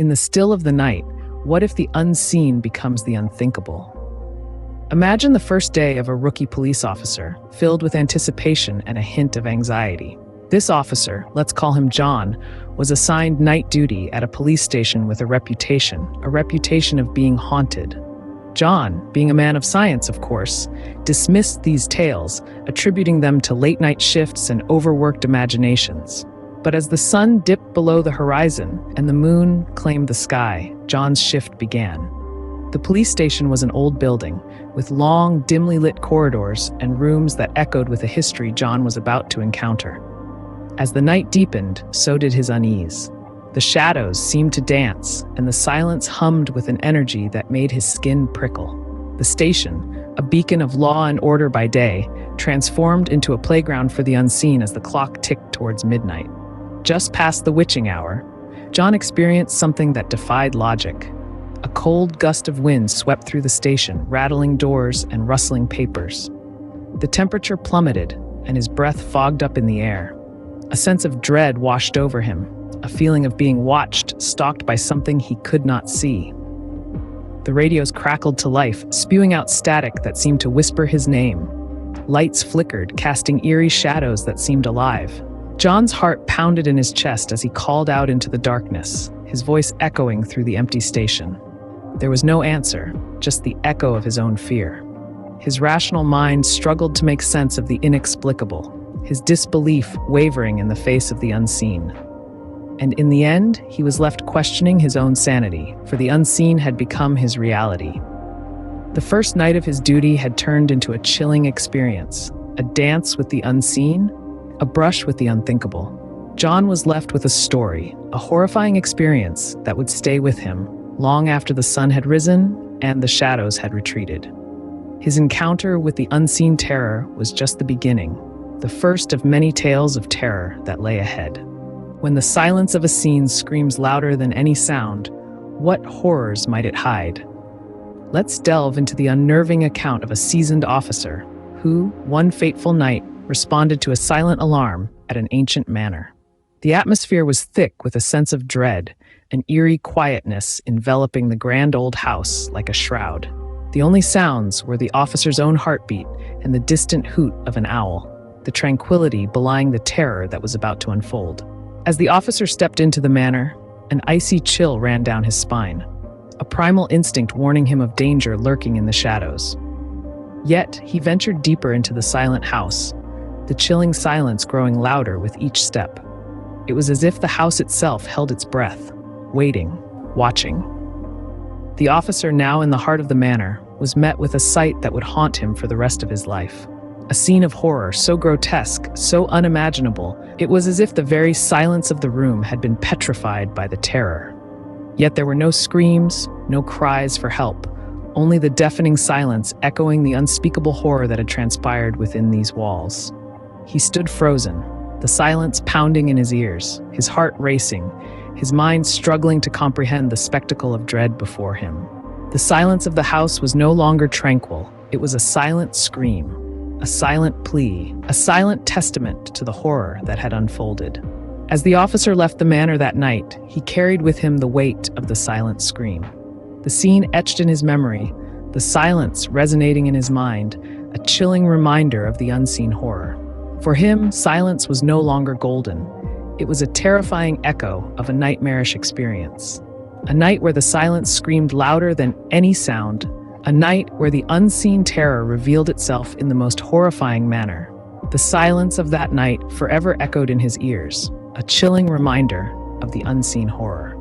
In the still of the night, what if the unseen becomes the unthinkable? Imagine the first day of a rookie police officer, filled with anticipation and a hint of anxiety. This officer, let's call him John, was assigned night duty at a police station with a reputation of being haunted. John, being a man of science, of course, dismissed these tales, attributing them to late-night shifts and overworked imaginations. But as the sun dipped below the horizon and the moon claimed the sky, John's shift began. The police station was an old building, with long, dimly lit corridors and rooms that echoed with a history John was about to encounter. As the night deepened, so did his unease. The shadows seemed to dance, and the silence hummed with an energy that made his skin prickle. The station, a beacon of law and order by day, transformed into a playground for the unseen as the clock ticked towards midnight. Just past the witching hour, John experienced something that defied logic. A cold gust of wind swept through the station, rattling doors and rustling papers. The temperature plummeted, and his breath fogged up in the air. A sense of dread washed over him, a feeling of being watched, stalked by something he could not see. The radios crackled to life, spewing out static that seemed to whisper his name. Lights flickered, casting eerie shadows that seemed alive. John's heart pounded in his chest as he called out into the darkness, his voice echoing through the empty station. There was no answer, just the echo of his own fear. His rational mind struggled to make sense of the inexplicable, his disbelief wavering in the face of the unseen. And in the end, he was left questioning his own sanity, for the unseen had become his reality. The first night of his duty had turned into a chilling experience, a dance with the unseen, a brush with the unthinkable. John was left with a story, a horrifying experience that would stay with him long after the sun had risen and the shadows had retreated. His encounter with the unseen terror was just the beginning, the first of many tales of terror that lay ahead. When the silence of a scene screams louder than any sound, what horrors might it hide? Let's delve into the unnerving account of a seasoned officer who, one fateful night, responded to a silent alarm at an ancient manor. The atmosphere was thick with a sense of dread, an eerie quietness enveloping the grand old house like a shroud. The only sounds were the officer's own heartbeat and the distant hoot of an owl, the tranquility belying the terror that was about to unfold. As the officer stepped into the manor, an icy chill ran down his spine, a primal instinct warning him of danger lurking in the shadows. Yet, he ventured deeper into the silent house, the chilling silence growing louder with each step. It was as if the house itself held its breath, waiting, watching. The officer, now in the heart of the manor, was met with a sight that would haunt him for the rest of his life. A scene of horror so grotesque, so unimaginable, it was as if the very silence of the room had been petrified by the terror. Yet there were no screams, no cries for help, only the deafening silence echoing the unspeakable horror that had transpired within these walls. He stood frozen, the silence pounding in his ears, his heart racing, his mind struggling to comprehend the spectacle of dread before him. The silence of the house was no longer tranquil. It was a silent scream, a silent plea, a silent testament to the horror that had unfolded. As the officer left the manor that night, he carried with him the weight of the silent scream. The scene etched in his memory, the silence resonating in his mind, a chilling reminder of the unseen horror. For him, silence was no longer golden. It was a terrifying echo of a nightmarish experience. A night where the silence screamed louder than any sound. A night where the unseen terror revealed itself in the most horrifying manner. The silence of that night forever echoed in his ears, a chilling reminder of the unseen horror.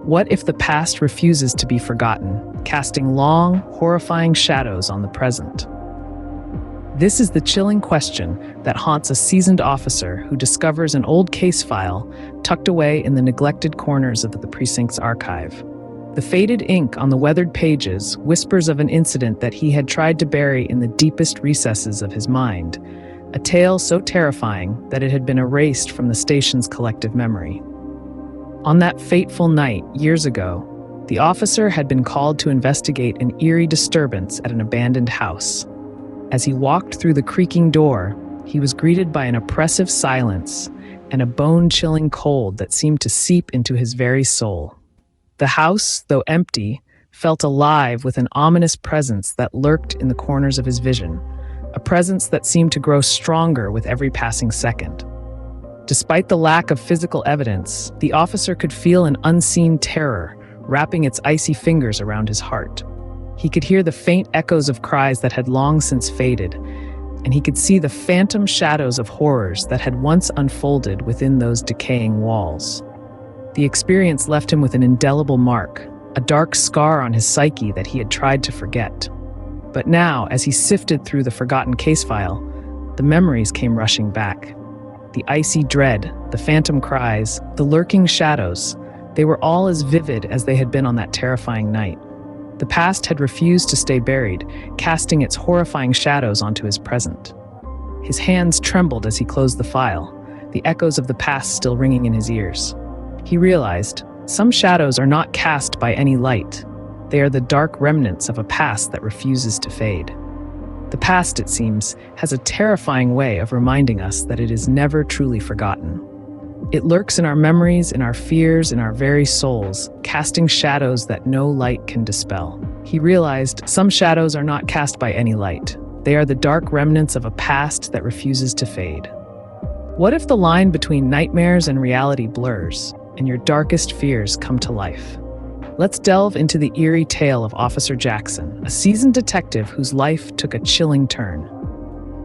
What if the past refuses to be forgotten, casting long, horrifying shadows on the present? This is the chilling question that haunts a seasoned officer who discovers an old case file tucked away in the neglected corners of the precinct's archive. The faded ink on the weathered pages whispers of an incident that he had tried to bury in the deepest recesses of his mind, a tale so terrifying that it had been erased from the station's collective memory. On that fateful night, years ago, the officer had been called to investigate an eerie disturbance at an abandoned house. As he walked through the creaking door, he was greeted by an oppressive silence and a bone-chilling cold that seemed to seep into his very soul. The house, though empty, felt alive with an ominous presence that lurked in the corners of his vision, a presence that seemed to grow stronger with every passing second. Despite the lack of physical evidence, the officer could feel an unseen terror wrapping its icy fingers around his heart. He could hear the faint echoes of cries that had long since faded, and he could see the phantom shadows of horrors that had once unfolded within those decaying walls. The experience left him with an indelible mark, a dark scar on his psyche that he had tried to forget. But now, as he sifted through the forgotten case file, the memories came rushing back. The icy dread, the phantom cries, the lurking shadows, they were all as vivid as they had been on that terrifying night. The past had refused to stay buried, casting its horrifying shadows onto his present. His hands trembled as he closed the file, the echoes of the past still ringing in his ears. He realized, some shadows are not cast by any light. They are the dark remnants of a past that refuses to fade. The past, it seems, has a terrifying way of reminding us that it is never truly forgotten. It lurks in our memories, in our fears, in our very souls, casting shadows that no light can dispel. He realized some shadows are not cast by any light. They are the dark remnants of a past that refuses to fade. What if the line between nightmares and reality blurs, and your darkest fears come to life? Let's delve into the eerie tale of Officer Jackson, a seasoned detective whose life took a chilling turn.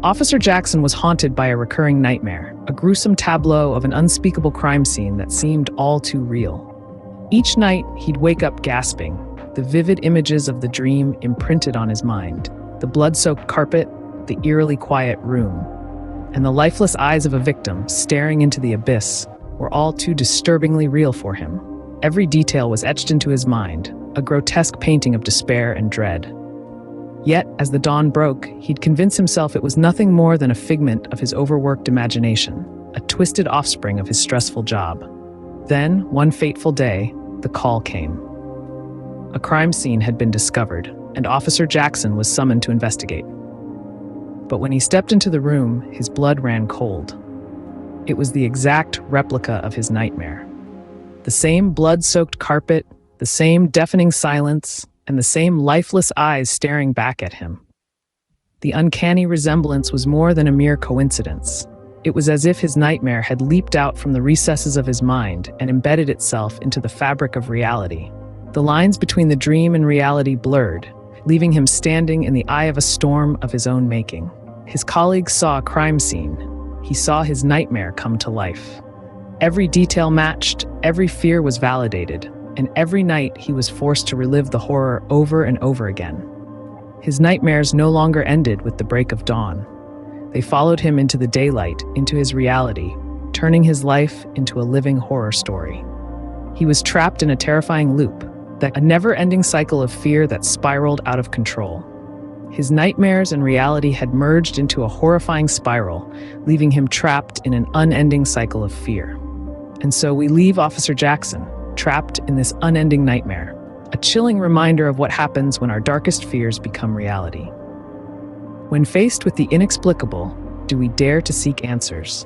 Officer Jackson was haunted by a recurring nightmare, a gruesome tableau of an unspeakable crime scene that seemed all too real. Each night, he'd wake up gasping, the vivid images of the dream imprinted on his mind, the blood-soaked carpet, the eerily quiet room, and the lifeless eyes of a victim staring into the abyss were all too disturbingly real for him. Every detail was etched into his mind, a grotesque painting of despair and dread. Yet, as the dawn broke, he'd convince himself it was nothing more than a figment of his overworked imagination, a twisted offspring of his stressful job. Then, one fateful day, the call came. A crime scene had been discovered, and Officer Jackson was summoned to investigate. But when he stepped into the room, his blood ran cold. It was the exact replica of his nightmare. The same blood-soaked carpet, the same deafening silence, and the same lifeless eyes staring back at him. The uncanny resemblance was more than a mere coincidence. It was as if his nightmare had leaped out from the recesses of his mind and embedded itself into the fabric of reality. The lines between the dream and reality blurred, leaving him standing in the eye of a storm of his own making. His colleagues saw a crime scene. He saw his nightmare come to life. Every detail matched, every fear was validated, and every night he was forced to relive the horror over and over again. His nightmares no longer ended with the break of dawn. They followed him into the daylight, into his reality, turning his life into a living horror story. He was trapped in a terrifying loop, a never-ending cycle of fear that spiraled out of control. His nightmares and reality had merged into a horrifying spiral, leaving him trapped in an unending cycle of fear. And so we leave Officer Jackson, trapped in this unending nightmare, a chilling reminder of what happens when our darkest fears become reality. When faced with the inexplicable, do we dare to seek answers?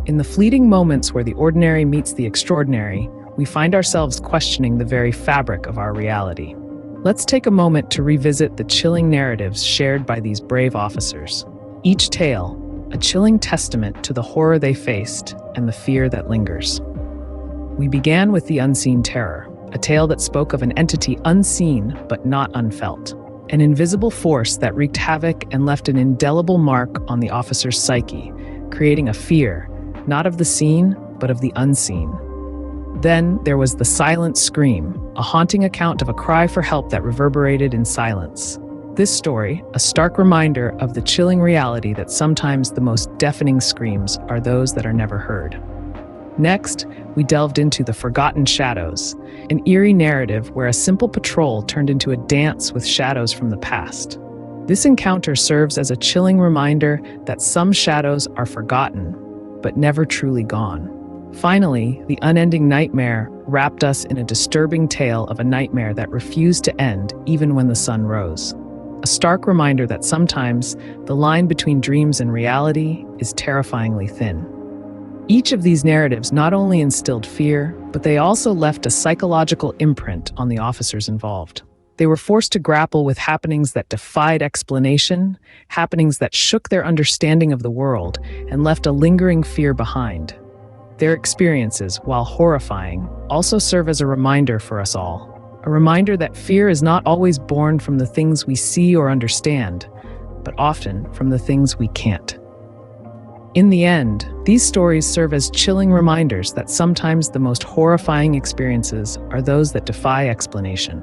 In the fleeting moments where the ordinary meets the extraordinary, we find ourselves questioning the very fabric of our reality. Let's take a moment to revisit the chilling narratives shared by these brave officers. Each tale, a chilling testament to the horror they faced and the fear that lingers. We began with the unseen terror, a tale that spoke of an entity unseen but not unfelt, an invisible force that wreaked havoc and left an indelible mark on the officer's psyche, creating a fear, not of the seen, but of the unseen. Then there was the silent scream, a haunting account of a cry for help that reverberated in silence. This story, a stark reminder of the chilling reality that sometimes the most deafening screams are those that are never heard. Next, we delved into the Forgotten Shadows, an eerie narrative where a simple patrol turned into a dance with shadows from the past. This encounter serves as a chilling reminder that some shadows are forgotten, but never truly gone. Finally, the unending nightmare wrapped us in a disturbing tale of a nightmare that refused to end even when the sun rose. A stark reminder that sometimes the line between dreams and reality is terrifyingly thin. Each of these narratives not only instilled fear, but they also left a psychological imprint on the officers involved. They were forced to grapple with happenings that defied explanation, happenings that shook their understanding of the world and left a lingering fear behind. Their experiences, while horrifying, also serve as a reminder for us all. A reminder that fear is not always born from the things we see or understand, but often from the things we can't. In the end, these stories serve as chilling reminders that sometimes the most horrifying experiences are those that defy explanation.